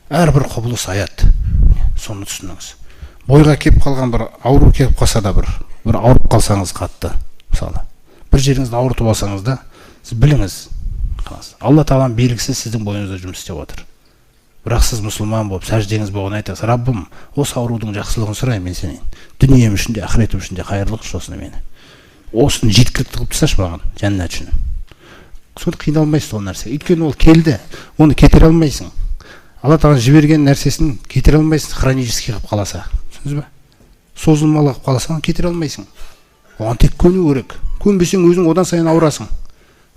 Әрбір құбылыс аят. Соны түсініңіз. Бойға кеп қалған бір ауру кеп қалса да бір ауырып қалсаңыз қатты, мысалы, бір жеріңізді ауыртып алсаңыз да, сіз біліңіз, Алла Тағаланың белгісі сіздің бойыңызда жұмыс істеп отыр. Бірақ сіз мұсылман болып, сәждеңіз болған айтасыз, Раббым, осы аурудың жақсылығын сұраймын мен сенен. Дүнием үшін де, ақыретім үшін де қайырлық шосын мені. Осыны жеткілікті қылып тасташы маған, жәннат үшін. Сонда қиналмайсыз ол нәрсе. Өйткені ол келді, оны кетіре алмайсың. Алла Тағала жіберген нәрсесін кетіре алмайсың, хронический қылып қаласа. Түсінесіз бе? Созылмалы қылып қаласаң, кетіре алмайсың. Оған тек көну керек. Көнбесең өзің одан сайын ауырасың.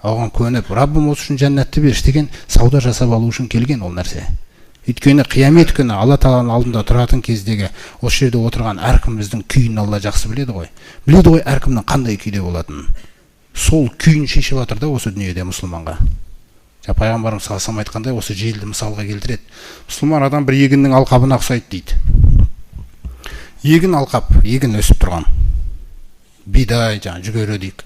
Оған көніп, Раббым осы үшін жәннатты берші деген сауда жасап алу үшін келген ол нәрсе. Өйткені қиямет күні Алла Тағаланың алдында тұратын кездегі осы жерде отырған әркіміміздің күйін Алла жақсы біледі ғой. Біледі ғой әркімнің қандай күйде болатынын. Сол күйін шешіп жатыр да осы дүниеде мұсылманға. Пайғамбарымыз саллаллаху алейхи айтқандай осы желді мысалға келтіреді. Мұсылман адам бір егіннің алқабына ұқсайды дейді. Егін алқап, егін өсіп тұрған. Бидай, жүгері дейік.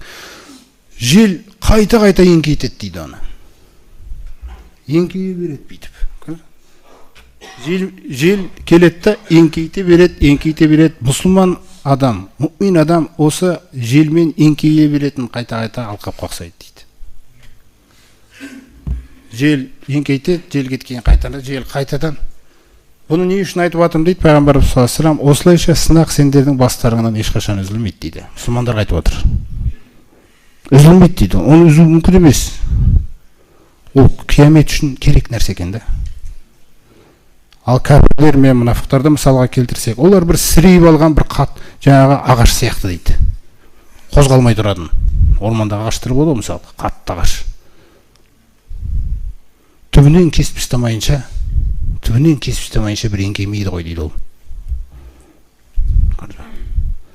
Жел қайта-қайта еңкейтеді дейді оны. Еңкейе береді бүйтіп. Жел келеді да еңкейте береді. Мұсылман адам, мүмин адам осы желмен еңкейе беретін қайта-қайта алқапқа ұқсайды дейді. Жел еңкейтеді, жел кеткен қайтадан. Бұны не үшін айтып жатырмын дейді Пайғамбарымыз саллаллаху алейхи вассалам, осылайша сынақ сендердің бастарыңнан ешқашан үзілмейді дейді. Мұсылмандарға айтып отыр. Үзілмейді дейді. Оны үзу мүмкін емес. Ол қиямет үшін керек нәрсе екен да. Ал кәпірлер мен мұнафықтарды мысалға келтірсек, олар бір сірейіп алған бір жаңағы ағаш сияқты дейді. Қозғалмай тұратын. Ормандағы ағаштар болады мысалы, қатты ағаш. Түбінен кесіп тастамайынша бір еңкеймейді ғой дейді ол.